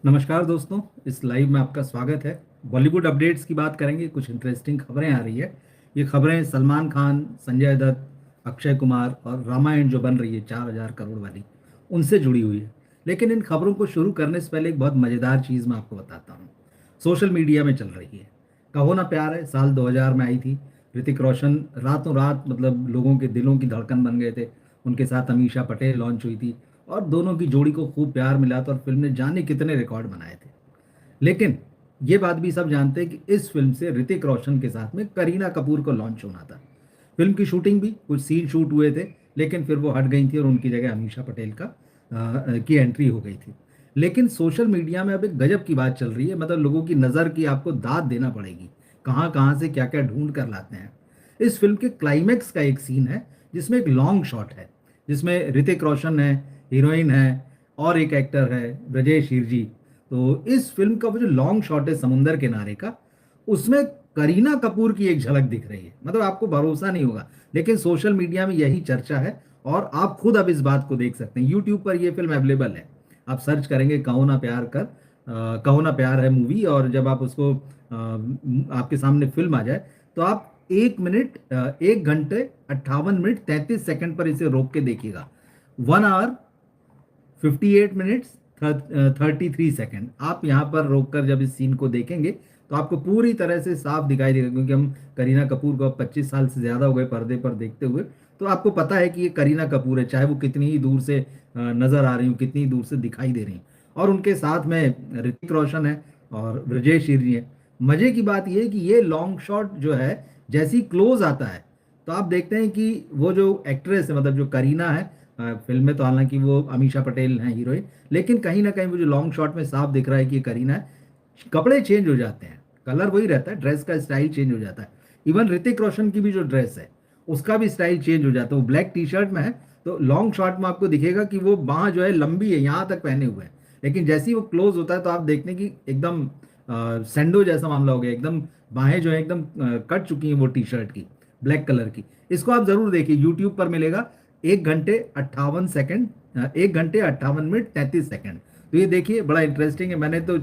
नमस्कार दोस्तों, इस लाइव में आपका स्वागत है। बॉलीवुड अपडेट्स की बात करेंगे। कुछ इंटरेस्टिंग खबरें आ रही है। ये खबरें सलमान खान, संजय दत्त, अक्षय कुमार और रामायण जो बन रही है 4,000 करोड़ वाली, उनसे जुड़ी हुई है। लेकिन इन खबरों को शुरू करने से पहले एक बहुत मज़ेदार चीज़ मैं आपको बताता हूँ। सोशल मीडिया में चल रही है। कहो ना प्यार है, साल 2000 में आई थी। ऋतिक रोशन रातों रात मतलब लोगों के दिलों की धड़कन बन गए थे। उनके साथ अमीषा पटेल लॉन्च हुई थी और दोनों की जोड़ी को खूब प्यार मिला था और फिल्म ने जाने कितने रिकॉर्ड बनाए थे। लेकिन ये बात भी सब जानते हैं कि इस फिल्म से ऋतिक रोशन के साथ में करीना कपूर को लॉन्च होना था। फिल्म की शूटिंग भी कुछ सीन शूट हुए थे, लेकिन फिर वो हट गई थी और उनकी जगह अमीषा पटेल की एंट्री हो गई थी। लेकिन सोशल मीडिया में अब एक गजब की बात चल रही है। मतलब लोगों की नज़र की आपको दाद देना पड़ेगी। कहाँ कहाँ से क्या क्या ढूंढ कर लाते हैं। इस फिल्म के क्लाइमैक्स का एक सीन है जिसमें एक लॉन्ग शॉट है, जिसमें ऋतिक रोशन है, हीरोइन है और एक एक्टर है ब्रजेश हिरजी। तो इस फिल्म का वो जो लॉन्ग शॉट है समुंदर किनारे का, उसमें करीना कपूर की एक झलक दिख रही है। मतलब आपको भरोसा नहीं होगा, लेकिन सोशल मीडिया में यही चर्चा है और आप खुद अब इस बात को देख सकते हैं। यूट्यूब पर ये फिल्म अवेलेबल है। आप सर्च करेंगे कहो ना प्यार कर, कहो ना प्यार है मूवी, और जब आप उसको आपके सामने फिल्म आ जाए तो आप 1 घंटे 58 मिनट 33 सेकंड पर इसे रोक के देखिएगा। 1 आवर 58 मिनट्स 33 सेकंड आप यहाँ पर रोक कर जब इस सीन को देखेंगे तो आपको पूरी तरह से साफ दिखाई देगा, क्योंकि हम करीना कपूर को अब 25 साल से ज़्यादा हो गए पर्दे पर देखते हुए। तो आपको पता है कि ये करीना कपूर है, चाहे वो कितनी ही दूर से नज़र आ रही हूँ, कितनी ही दूर से दिखाई दे रही हूँ। और उनके साथ में ऋतिक रोशन है और ब्रजेश हिरनी है। मज़े की बात यह है कि ये लॉन्ग शॉट जो है, जैसे ही क्लोज आता है तो आप देखते हैं कि वो जो एक्ट्रेस है, मतलब जो करीना है, फिल्म में तो हालांकि वो अमीषा पटेल हैं हीरोइन, लेकिन कहीं ना कहीं वो जो लॉन्ग शॉट में साफ दिख रहा है कि ये करीना है। कपड़े चेंज हो जाते हैं, कलर वही रहता है, ड्रेस का स्टाइल चेंज हो जाता है। इवन ऋतिक रोशन की भी जो ड्रेस है उसका भी स्टाइल चेंज हो जाता है। वो ब्लैक टी शर्ट में है तो लॉन्ग शॉट में आपको दिखेगा कि वो बाह जो है लंबी है, यहाँ तक पहने हुए हैं। लेकिन जैसे ही वो क्लोज होता है तो आप देखते हैं कि एकदम सैंडो जैसा मामला हो गया। एकदम बाहें जो है एकदम कट चुकी हैं वो टी शर्ट की, ब्लैक कलर की। इसको आप जरूर देखिए, यूट्यूब पर मिलेगा। 1 घंटे 58 सेकंड, 1 घंटे 58 मिनट 33 सेकंड। तो ये देखिए, बड़ा इंटरेस्टिंग है। मैंने तो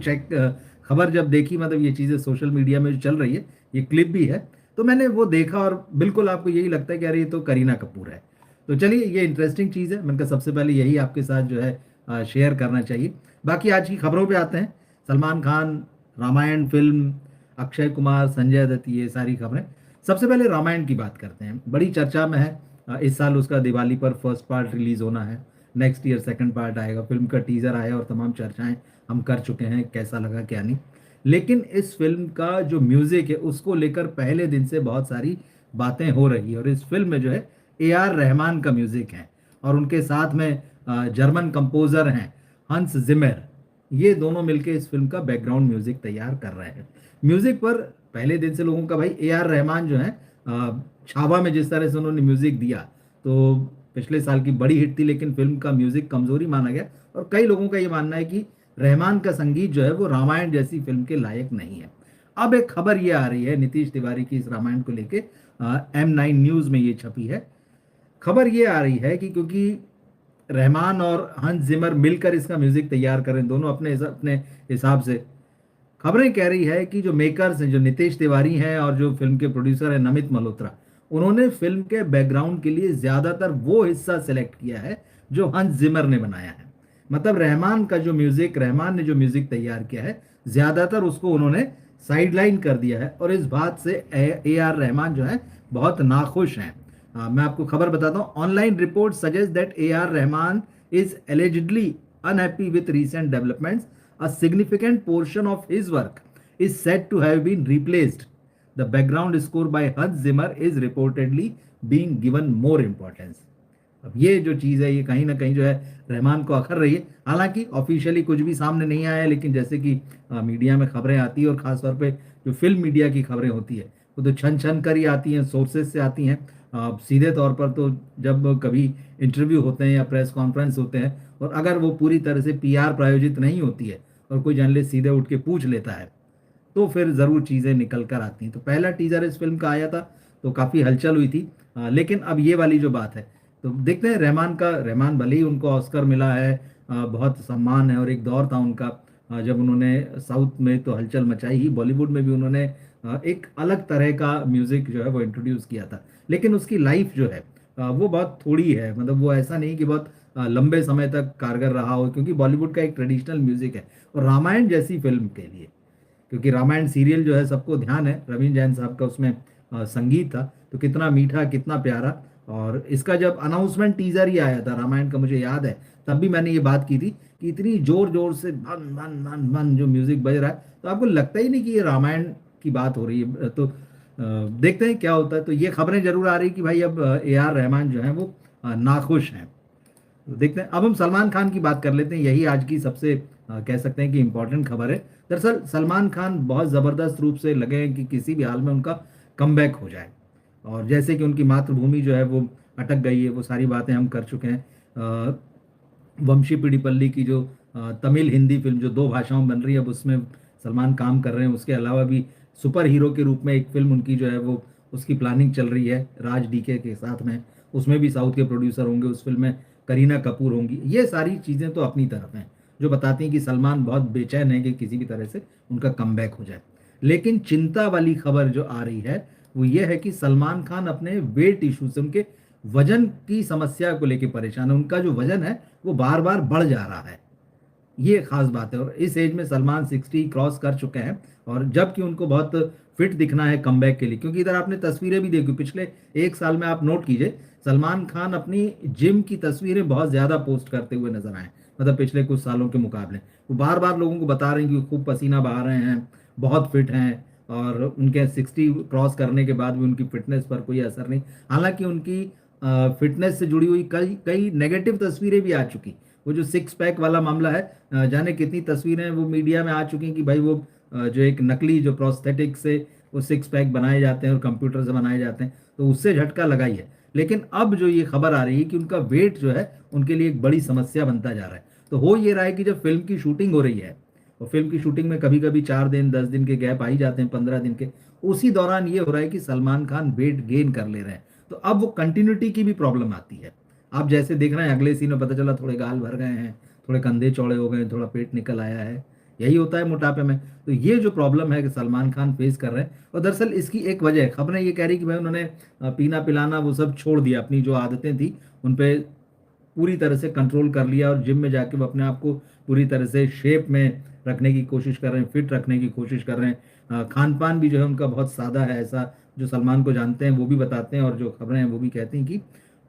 खबर जब देखी, मतलब ये चीज़ें सोशल मीडिया में जो चल रही है, ये क्लिप भी है, तो मैंने वो देखा और बिल्कुल आपको यही लगता है कि अरे ये तो करीना कपूर है। तो चलिए, ये इंटरेस्टिंग चीज़ है। मैंने कहा सबसे पहले यही आपके साथ जो है शेयर करना चाहिए। बाकी आज की खबरों पे आते हैं। सलमान खान, रामायण फिल्म, अक्षय कुमार, संजय दत्त, ये सारी खबरें। सबसे पहले रामायण की बात करते हैं। बड़ी चर्चा में है। इस साल उसका दिवाली पर फर्स्ट पार्ट रिलीज होना है। नेक्स्ट ईयर सेकंड पार्ट आएगा। फिल्म का टीजर आया और तमाम चर्चाएं हम कर चुके हैं, कैसा लगा क्या नहीं। लेकिन इस फिल्म का जो म्यूजिक है उसको लेकर पहले दिन से बहुत सारी बातें हो रही है। और इस फिल्म में जो है A R रहमान का म्यूजिक है और उनके साथ में जर्मन कंपोजर हैं हंस जिमर। ये दोनों मिलके इस फिल्म का बैकग्राउंड म्यूजिक तैयार कर रहे हैं। म्यूजिक पर पहले दिन से लोगों का भाई A R रहमान जो है, छावा में जिस तरह से उन्होंने म्यूजिक दिया, तो पिछले साल की बड़ी हिट थी, लेकिन फिल्म का म्यूजिक कमजोरी माना गया। और कई लोगों का ये मानना है कि रहमान का संगीत जो है वो रामायण जैसी फिल्म के लायक नहीं है। अब एक खबर ये आ रही है नीतीश तिवारी की इस रामायण को लेके, M9 न्यूज में ये छपी है। खबर ये आ रही है कि क्योंकि रहमान और हंस जिमर मिलकर इसका म्यूजिक तैयार करें, दोनों अपने हिसाब से। खबरें कह रही है कि जो मेकर्स हैं, जो नितेश तिवारी हैं और जो फिल्म के प्रोड्यूसर हैं नमित मल्होत्रा, उन्होंने फिल्म के बैकग्राउंड के लिए ज्यादातर वो हिस्सा सिलेक्ट किया है जो हंस जिमर ने बनाया है। मतलब रहमान ने जो म्यूजिक तैयार किया है, ज्यादातर उसको उन्होंने साइडलाइन कर दिया है। और इस बात से A R रहमान जो है बहुत नाखुश हैं। मैं आपको खबर बताता हूँ। Online report suggest that A R Rahman is allegedly unhappy with recent developments. A significant portion of his work is said to have been replaced. The background score by Hans Zimmer is reportedly being given more importance. अब ये जो चीज़ है, ये कहीं ना कहीं जो है रहमान को अखर रही है। हालांकि ऑफिशियली कुछ भी सामने नहीं आया है, लेकिन जैसे कि मीडिया में खबरें आती है और खासतौर पे जो फिल्म मीडिया की खबरें होती है वो तो छन छन कर ही आती हैं, सोर्सेज से आती हैं। सीधे तौर पर तो जब कभी इंटरव्यू होते हैं या प्रेस कॉन्फ्रेंस होते हैं और अगर वो पूरी तरह से PR प्रायोजित नहीं होती है और कोई जर्नलिस्ट सीधे उठ के पूछ लेता है, तो फिर ज़रूर चीज़ें निकल कर आती हैं। तो पहला टीजर इस फिल्म का आया था तो काफ़ी हलचल हुई थी। लेकिन अब ये वाली जो बात है, तो देखते हैं। रहमान भले ही उनको ऑस्कर मिला है, बहुत सम्मान है और एक दौर था उनका जब उन्होंने साउथ में तो हलचल मचाई ही, बॉलीवुड में भी उन्होंने एक अलग तरह का म्यूजिक जो है वो इंट्रोड्यूस किया था। लेकिन उसकी लाइफ जो है वो बहुत थोड़ी है, मतलब वो ऐसा नहीं कि बहुत लंबे समय तक कारगर रहा हो, क्योंकि बॉलीवुड का एक ट्रेडिशनल म्यूजिक है। और रामायण जैसी फिल्म के लिए, क्योंकि रामायण सीरियल जो है सबको ध्यान है, रवीन जैन साहब का उसमें संगीत था, तो कितना मीठा कितना प्यारा। और इसका जब अनाउंसमेंट टीजर ही आया था रामायण का, मुझे याद है तब भी मैंने ये बात की थी कि इतनी जोर जोर से भन भन भन भन जो म्यूजिक बज रहा है, तो आपको लगता ही नहीं कि ये रामायण की बात हो रही है। तो देखते हैं क्या होता है। तो ये खबरें जरूर आ रही कि भाई अब ए आर रहमान जो है वो नाखुश हैं। तो देखते हैं। अब हम सलमान खान की बात कर लेते हैं, यही आज की सबसे कह सकते हैं कि इम्पोर्टेंट खबर है। दरअसल सलमान खान बहुत ज़बरदस्त रूप से लगे हैं कि किसी भी हाल में उनका कमबैक हो जाए। और जैसे कि उनकी मातृभूमि जो है वो अटक गई है, वो सारी बातें हम कर चुके हैं। वंशी पीड़ीपल्ली की जो तमिल हिंदी फिल्म जो दो भाषाओं में बन रही है, अब उसमें सलमान काम कर रहे हैं। उसके अलावा भी सुपर हीरो के रूप में एक फिल्म उनकी जो है वो उसकी प्लानिंग चल रही है राज डीके के साथ में, उसमें भी साउथ के प्रोड्यूसर होंगे। उस फिल्म में करीना कपूर होंगी। ये सारी चीज़ें तो अपनी तरफ हैं जो बताती हैं कि सलमान बहुत बेचैन है कि किसी भी तरह से उनका कमबैक हो जाए। लेकिन चिंता वाली खबर जो आ रही है वो ये है कि सलमान खान अपने वेट इशू से, उनके वजन की समस्या को लेकर परेशान है। उनका जो वजन है वो बार बार बढ़ जा रहा है, ये खास बात है। और इस एज में सलमान 60 क्रॉस कर चुके हैं, और जबकि उनको बहुत फिट दिखना है कमबैक के लिए। क्योंकि इधर आपने तस्वीरें भी देखी पिछले एक साल में, आप नोट कीजिए सलमान खान अपनी जिम की तस्वीरें बहुत ज्यादा पोस्ट करते हुए नजर आए, मतलब पिछले कुछ सालों के मुकाबले। वो बार बार लोगों को बता रहे हैं कि वो खूब पसीना बहा रहे हैं, बहुत फिट हैं। और उनके 60 क्रॉस करने के बाद भी उनकी फिटनेस पर कोई असर नहीं। हालांकि उनकी फिटनेस से जुड़ी हुई कई कई नेगेटिव तस्वीरें भी आ चुकी। वो जो सिक्स पैक वाला मामला है, जाने कितनी तस्वीरें वो मीडिया में आ चुकी हैं कि भाई वो जो एक नकली जो प्रोस्थेटिक से वो सिक्स पैक बनाए जाते हैं और कंप्यूटर से बनाए जाते हैं, तो उससे झटका लगाई है। लेकिन अब जो ये खबर आ रही है कि उनका वेट जो है उनके लिए एक बड़ी समस्या बनता जा रहा है। तो हो ये रहा है कि जब फिल्म की शूटिंग हो रही है, और फिल्म की शूटिंग में कभी कभी 4 दिन 10 दिन के गैप आ ही जाते हैं, 15 दिन के, उसी दौरान ये हो रहा है कि सलमान खान वेट गेन कर ले रहे हैं। तो अब वो कंटिन्यूटी की भी प्रॉब्लम आती है। आप जैसे देख रहे हैं अगले सीन में पता चला थोड़े गाल भर गए हैं, थोड़े कंधे चौड़े हो गए, थोड़ा पेट निकल आया है। यही होता है मोटापे में। तो ये जो प्रॉब्लम है कि सलमान खान फेस कर रहे हैं, और दरअसल इसकी एक वजह है, खबरें ये कह रही कि भाई उन्होंने पीना पिलाना वो सब छोड़ दिया, अपनी जो आदतें थी उन पे पूरी तरह से कंट्रोल कर लिया, और जिम में जाके वो अपने आप को पूरी तरह से शेप में रखने की कोशिश कर रहे हैं, फिट रखने की कोशिश कर रहे हैं। खान पान भी जो है उनका बहुत सादा है, ऐसा जो सलमान को जानते हैं वो भी बताते हैं, और जो खबरें हैं वो भी कहती हैं कि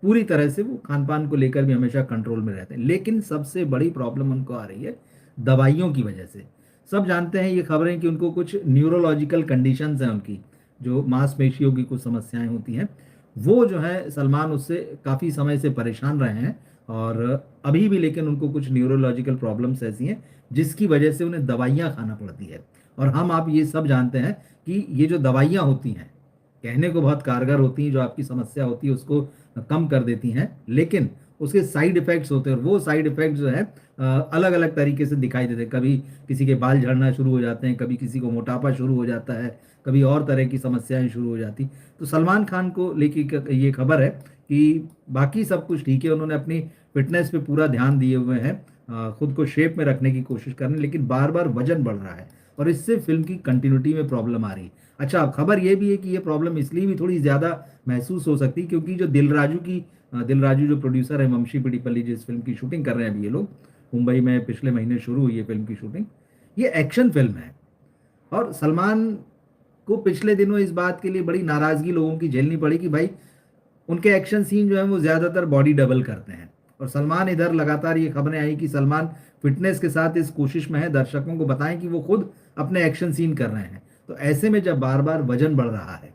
पूरी तरह से वो खान पान को लेकर भी हमेशा कंट्रोल में रहते हैं। लेकिन सबसे बड़ी प्रॉब्लम उनको आ रही है दवाइयों की वजह से। सब जानते हैं ये खबरें कि उनको कुछ न्यूरोलॉजिकल कंडीशंस हैं, उनकी जो मांसपेशियों की कुछ समस्याएं होती हैं, वो जो है सलमान उससे काफ़ी समय से परेशान रहे हैं। और अभी भी लेकिन उनको कुछ न्यूरोलॉजिकल प्रॉब्लम्स ऐसी हैं जिसकी वजह से उन्हें दवाइयाँ खाना पड़ती है। और हम आप ये सब जानते हैं कि ये जो दवाइयाँ होती हैं कहने को बहुत कारगर होती हैं, जो आपकी समस्या होती है उसको कम कर देती हैं, लेकिन उसके साइड इफेक्ट्स होते हैं, और वो साइड इफेक्ट्स जो है अलग अलग तरीके से दिखाई देते हैं। कभी किसी के बाल झड़ना शुरू हो जाते हैं, कभी किसी को मोटापा शुरू हो जाता है, कभी और तरह की समस्याएं शुरू हो जाती। तो सलमान खान को लेके ये खबर है कि बाकी सब कुछ ठीक है, उन्होंने अपनी फिटनेस पे पूरा ध्यान दिए हुए हैं, खुद को शेप में रखने की कोशिश कर रहे हैं, लेकिन बार बार वजन बढ़ रहा है, और इससे फिल्म की कंटिन्यूटी में प्रॉब्लम आ रही है। अच्छा, अब खबर ये भी है कि ये प्रॉब्लम इसलिए भी थोड़ी ज़्यादा महसूस हो सकती है क्योंकि जो दिल राजू जो प्रोड्यूसर है, वंशी पीड़ीपल्ली जिस फिल्म की शूटिंग कर रहे हैं अभी ये लोग, मुंबई में पिछले महीने शुरू हुई है फिल्म की शूटिंग। ये एक्शन फिल्म है, और सलमान को पिछले दिनों इस बात के लिए बड़ी नाराज़गी लोगों की झेलनी पड़ी कि भाई उनके एक्शन सीन जो है वो ज़्यादातर बॉडी डबल करते हैं। और सलमान इधर लगातार ये खबरें आई कि सलमान फिटनेस के साथ इस कोशिश में है दर्शकों को बताएं कि वो खुद अपने एक्शन सीन कर रहे हैं। तो ऐसे में जब बार बार वजन बढ़ रहा है,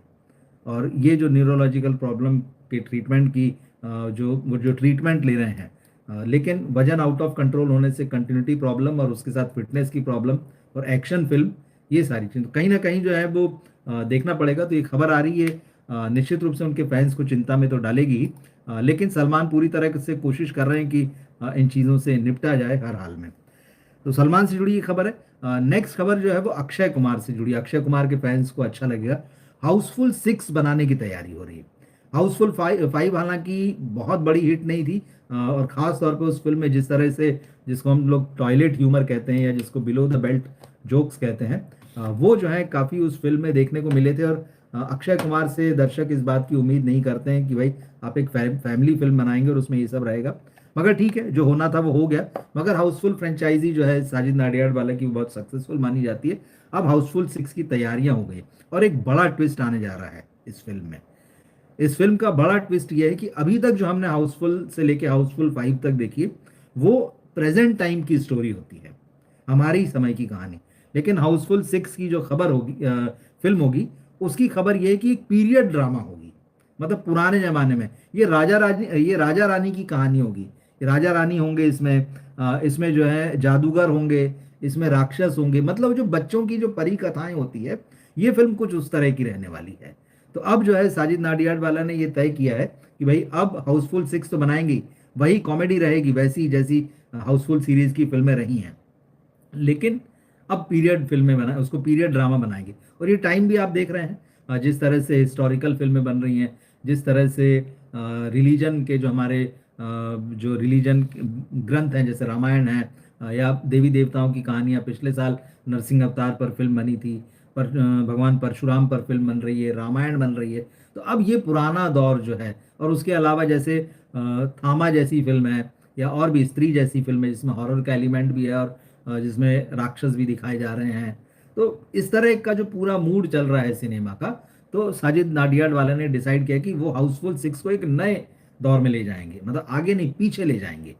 और ये जो न्यूरोलॉजिकल प्रॉब्लम के ट्रीटमेंट की जो ट्रीटमेंट ले रहे हैं, लेकिन वजन आउट ऑफ कंट्रोल होने से कंटिन्यूटी प्रॉब्लम, और उसके साथ फिटनेस की प्रॉब्लम, और एक्शन फिल्म, ये सारी चीज़ कहीं ना कहीं जो है वो देखना पड़ेगा। तो ये खबर आ रही है निश्चित रूप से उनके फैंस को चिंता में तो डालेगी ही, लेकिन सलमान पूरी तरह से कोशिश कर रहे हैं कि इन चीज़ों से निपटा जाए हर हाल में। तो सलमान से जुड़ी ये खबर है। नेक्स्ट खबर जो है वो अक्षय कुमार से जुड़ी। अक्षय कुमार के फैंस को अच्छा लगेगा। हाउसफुल 6 बनाने की तैयारी हो रही है। हाउसफुल फाइव हालांकि बहुत बड़ी हिट नहीं थी, और ख़ास तौर पे उस फिल्म में जिस तरह से, जिसको हम लोग टॉयलेट ह्यूमर कहते हैं या जिसको बिलो द बेल्ट जोक्स कहते हैं, वो जो है काफ़ी उस फिल्म में देखने को मिले थे। और अक्षय कुमार से दर्शक इस बात की उम्मीद नहीं करते हैं कि भाई आप एक फैमिली फिल्म बनाएंगे और उसमें ये सब रहेगा। मगर ठीक है, जो होना था वो हो गया। मगर हाउसफुल फ्रेंचाइजी जो है साजिद नाडियाडवाला की, वो बहुत सक्सेसफुल मानी जाती है। अब हाउसफुल 6 की तैयारियां हो गई और एक बड़ा ट्विस्ट आने जा रहा है इस फिल्म में। इस फिल्म का बड़ा ट्विस्ट ये है कि अभी तक जो हमने हाउसफुल से लेके हाउसफुल 5 तक देखी है, वो प्रेजेंट टाइम की स्टोरी होती है, हमारी समय की कहानी। लेकिन हाउसफुल 6 की जो खबर होगी, फिल्म होगी, उसकी खबर ये है कि एक पीरियड ड्रामा होगी। मतलब पुराने जमाने में ये राजा रानी की कहानी होगी। ये राजा रानी होंगे इसमें, इसमें जो है जादूगर होंगे, इसमें राक्षस होंगे। मतलब जो बच्चों की जो परी कथाएं होती है, ये फिल्म कुछ उस तरह की रहने वाली है। तो अब जो है साजिद नाडियाडवाला ने ये तय किया है कि भाई अब हाउसफुल 6 तो बनाएंगी, वही कॉमेडी रहेगी वैसी जैसी हाउसफुल सीरीज की फिल्में रही हैं, लेकिन अब पीरियड फिल्में बना, उसको पीरियड ड्रामा बनाएंगे। और ये टाइम भी आप देख रहे हैं, जिस तरह से हिस्टोरिकल फिल्में बन रही हैं, जिस तरह से रिलीजन के जो हमारे जो रिलीजन ग्रंथ हैं, जैसे रामायण है, या देवी देवताओं की कहानियाँ। पिछले साल नरसिंह अवतार पर फिल्म बनी थी, पर भगवान परशुराम पर फिल्म बन रही है, रामायण बन रही है। तो अब ये पुराना दौर जो है, और उसके अलावा जैसे थामा जैसी फिल्म है, या और भी स्त्री जैसी फिल्म है जिसमें हॉरर का एलिमेंट भी है, और जिसमें राक्षस भी दिखाए जा रहे हैं। तो इस तरह का जो पूरा मूड चल रहा है सिनेमा का, तो साजिद नाडियाड वाले ने डिसाइड किया कि वो हाउसफुल 6 को एक नए दौर में ले जाएंगे, मतलब आगे नहीं पीछे ले जाएंगे।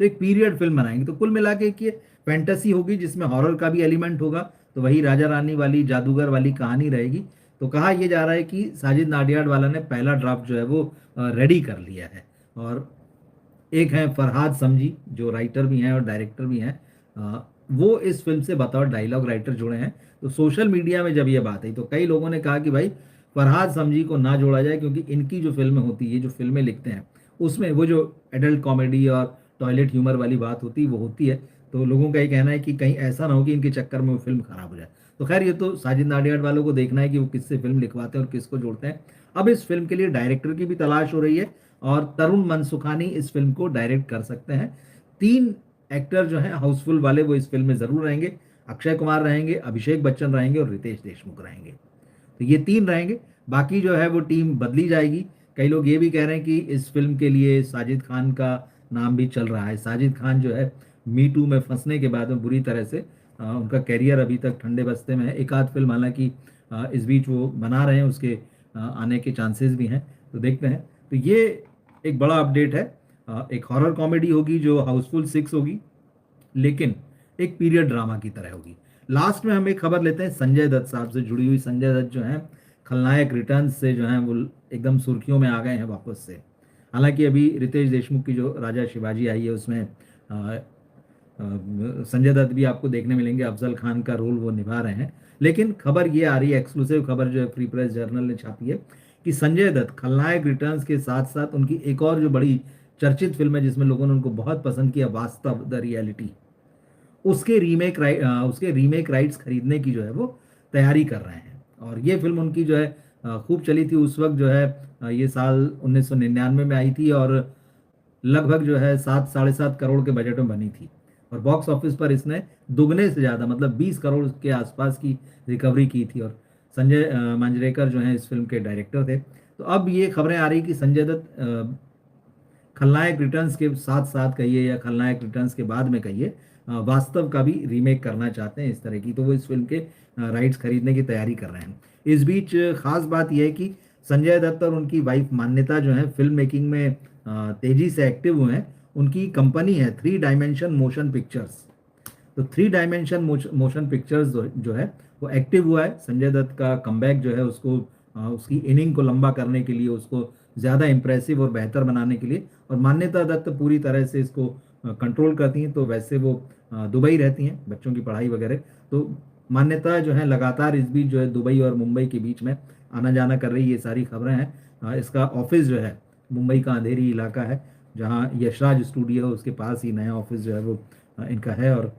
तो एक पीरियड फिल्म बनाएंगे। तो कुल मिला के ये फैंटेसी होगी जिसमें हॉरर का भी एलिमेंट होगा, तो वही राजा रानी वाली जादूगर वाली कहानी रहेगी। तो कहा यह जा रहा है कि साजिद नाडियाड वाला ने पहला ड्राफ्ट जो है वो रेडी कर लिया है। और एक हैं फरहाद समजी, जो राइटर भी हैं और डायरेक्टर भी हैं, वो इस फिल्म से बतौर डायलॉग राइटर जुड़े हैं। तो सोशल मीडिया में जब ये बात आई तो कई लोगों ने कहा कि भाई फरहाद समजी को ना जोड़ा जाए, क्योंकि इनकी जो फिल्में होती है, जो फिल्में लिखते हैं, उसमें वो जो एडल्ट कॉमेडी और टॉयलेट ह्यूमर वाली बात होती है वो होती है। तो लोगों का ये कहना है कि कहीं ऐसा ना हो कि इनके चक्कर में वो फिल्म खराब हो जाए। तो खैर ये तो साजिद नाडियाड वालों को देखना है कि वो किससे फिल्म लिखवाते हैं और किसको जोड़ते हैं। अब इस फिल्म के लिए डायरेक्टर की भी तलाश हो रही है, और तरुण मनसुखानी इस फिल्म को डायरेक्ट कर सकते हैं। 3 एक्टर जो हैं हाउसफुल वाले वो इस फिल्म में जरूर रहेंगे। अक्षय कुमार रहेंगे, अभिषेक बच्चन रहेंगे और रितेश देशमुख रहेंगे। तो ये 3 रहेंगे। बाकी जो है वो टीम बदली जाएगी। कई लोग ये भी कह रहे हैं कि इस फिल्म के लिए साजिद खान का नाम भी चल रहा है। साजिद खान जो है मी टू में फंसने के बाद में बुरी तरह से, उनका कैरियर अभी तक ठंडे बस्ते में है। एक आध फिल्म हालांकि इस बीच वो बना रहे हैं, उसके आने के चांसेस भी हैं। तो देखते हैं। तो ये एक बड़ा अपडेट है। एक हॉरर कॉमेडी होगी जो हाउसफुल 6 होगी, लेकिन एक पीरियड ड्रामा की तरह होगी। लास्ट में हम एक खबर लेते हैं संजय दत्त साहब से जुड़ी हुई। संजय दत्त जो हैं खलनायक रिटर्न से जो हैं वो एकदम सुर्खियों में आ गए हैं वापस से। हालांकि अभी रितेश देशमुख की जो राजा शिवाजी आई है उसमें संजय दत्त भी आपको देखने मिलेंगे, अफजल खान का रोल वो निभा रहे हैं। लेकिन खबर ये आ रही है, एक्सक्लूसिव खबर जो है फ्री प्रेस जर्नल ने छापी है, कि संजय दत्त खलनायक रिटर्न्स के साथ साथ उनकी एक और जो बड़ी चर्चित फिल्म है जिसमें लोगों ने उनको बहुत पसंद किया, वास्तव द रियलिटी, उसके रीमेक राइट्स खरीदने की जो है वो तैयारी कर रहे हैं। और ये फिल्म उनकी जो है खूब चली थी उस वक्त, जो है ये साल 1999 में आई थी, और लगभग जो है 7 साढ़े 7 करोड़ के बजट में बनी थी। और बॉक्स ऑफिस पर इसने दुगने से ज़्यादा, मतलब 20 करोड़ के आसपास की रिकवरी की थी। और संजय मांजरेकर जो है इस फिल्म के डायरेक्टर थे। तो अब ये खबरें आ रही कि संजय दत्त खलनायक रिटर्न्स के साथ साथ कहिए या खलनायक रिटर्न्स के बाद में कहिए, वास्तव का भी रीमेक करना चाहते हैं इस तरह की। तो वो इस फिल्म के राइट्स खरीदने की तैयारी कर रहे हैं। इस बीच खास बात यह है कि संजय दत्त और उनकी वाइफ मान्यता जो है फिल्म मेकिंग में तेजी से एक्टिव हुए हैं। उनकी कंपनी है 3 डायमेंशन मोशन पिक्चर्स। तो 3 डायमेंशन मोशन पिक्चर्स जो है वो एक्टिव हुआ है। संजय दत्त का कमबैक जो है उसको उसकी इनिंग को लंबा करने के लिए, उसको ज़्यादा इंप्रेसिव और बेहतर बनाने के लिए। और मान्यता दत्त पूरी तरह से इसको कंट्रोल करती हैं। तो वैसे वो दुबई रहती हैं, बच्चों की पढ़ाई वगैरह। तो मान्यता जो है लगातार इस बीच जो है दुबई और मुंबई के बीच में आना जाना कर रही, ये सारी खबरें हैं। इसका ऑफिस जो है मुंबई का अंधेरी इलाका है, जहाँ यशराज स्टूडियो है उसके पास ही नया ऑफिस जो है वो इनका है। और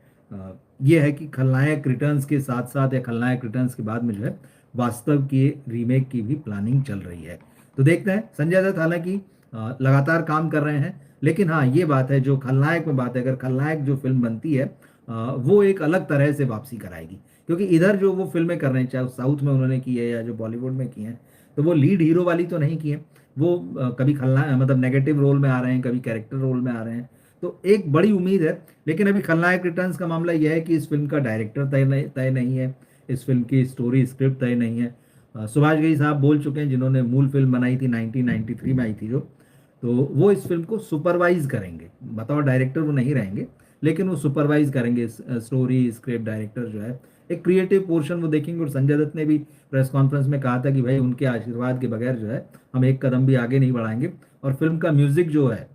ये है कि खलनायक रिटर्न्स के साथ साथ या खलनायक रिटर्न्स के बाद में जो है वास्तव की रीमेक की भी प्लानिंग चल रही है। तो देखते हैं। संजय दत्त हालांकि लगातार काम कर रहे हैं, लेकिन हाँ ये बात है, जो खलनायक में बात है, अगर खलनायक जो फिल्म बनती है वो एक अलग तरह से वापसी कराएगी। क्योंकि इधर जो वो फिल्में कर रहे हैं, चाहे साउथ में उन्होंने की है या जो बॉलीवुड में की हैं, तो वो लीड हीरो वाली तो नहीं की है। वो कभी खलनायक मतलब नेगेटिव रोल में आ रहे हैं, कभी कैरेक्टर रोल में आ रहे हैं। तो एक बड़ी उम्मीद है। लेकिन अभी खलनायक रिटर्न्स का मामला यह है कि इस फिल्म का डायरेक्टर तय नहीं है, इस फिल्म की स्टोरी स्क्रिप्ट तय नहीं है। सुभाष घई साहब बोल चुके हैं, जिन्होंने मूल फिल्म बनाई थी 1993 में आई थी जो, तो वो इस फिल्म को सुपरवाइज करेंगे। बताओ, डायरेक्टर वो नहीं रहेंगे, लेकिन वो सुपरवाइज करेंगे स्टोरी स्क्रिप्ट। डायरेक्टर जो है एक क्रिएटिव पोर्शन वो देखेंगे। और संजय दत्त ने भी प्रेस कॉन्फ्रेंस में कहा था कि भाई उनके आशीर्वाद के बगैर जो है हम एक कदम भी आगे नहीं बढ़ाएंगे। और फिल्म का म्यूजिक जो है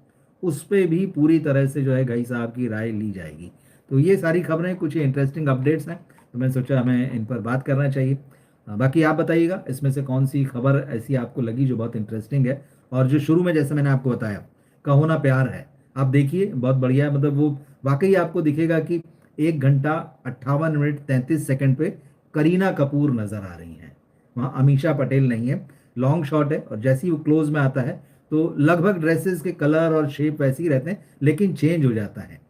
उस पर भी पूरी तरह से जो है घई साहब की राय ली जाएगी। तो ये सारी खबरें, कुछ इंटरेस्टिंग अपडेट्स हैं, तो मैंने सोचा हमें इन पर बात करना चाहिए। बाकी आप बताइएगा इसमें से कौन सी खबर ऐसी आपको लगी जो बहुत इंटरेस्टिंग है। और जो शुरू में जैसे मैंने आपको बताया, कहो ना प्यार है, आप देखिए, बहुत बढ़िया है। मतलब वो वाकई आपको दिखेगा कि 1 घंटा 58 मिनट 33 सेकंड पे करीना कपूर नजर आ रही हैं, वहाँ अमीषा पटेल नहीं है। लॉन्ग शॉट है, और जैसे ही वो क्लोज में आता है तो लगभग ड्रेसेस के कलर और शेप वैसे ही रहते हैं, लेकिन चेंज हो जाता है।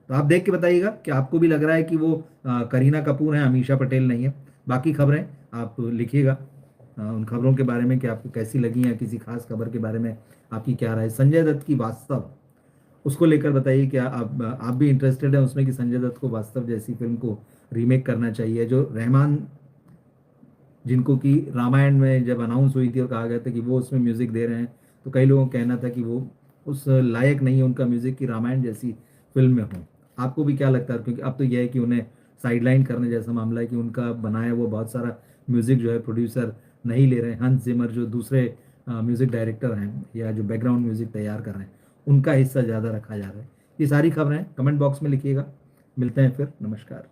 तो आप देख के बताइएगा कि आपको भी लग रहा है कि वो करीना कपूर है, अमीषा पटेल नहीं है। बाकी खबरें आप लिखिएगा उन खबरों के बारे में कि आपको कैसी लगी, या किसी खास खबर के बारे में आपकी क्या राय। संजय दत्त की वास्तव, उसको लेकर बताइए, क्या आप भी इंटरेस्टेड हैं उसमें कि संजय दत्त को वास्तव जैसी फिल्म को रीमेक करना चाहिए। जो रहमान, जिनको कि रामायण में जब अनाउंस हुई थी और कहा गया था कि वो उसमें म्यूजिक दे रहे हैं, तो कई लोगों का कहना था कि वो उस लायक नहीं है उनका म्यूजिक कि रामायण जैसी फिल्म में हो। आपको भी क्या लगता है? क्योंकि अब तो यह है कि उन्हें साइडलाइन करने जैसा मामला है कि उनका बनाया वो बहुत सारा म्यूजिक जो है प्रोड्यूसर नहीं ले रहे हैं। हंस जिमर जो दूसरे म्यूजिक डायरेक्टर हैं या जो बैकग्राउंड म्यूजिक तैयार कर रहे हैं, उनका हिस्सा ज़्यादा रखा जा रहा है। ये सारी खबरें कमेंट बॉक्स में लिखिएगा। मिलते हैं फिर, नमस्कार।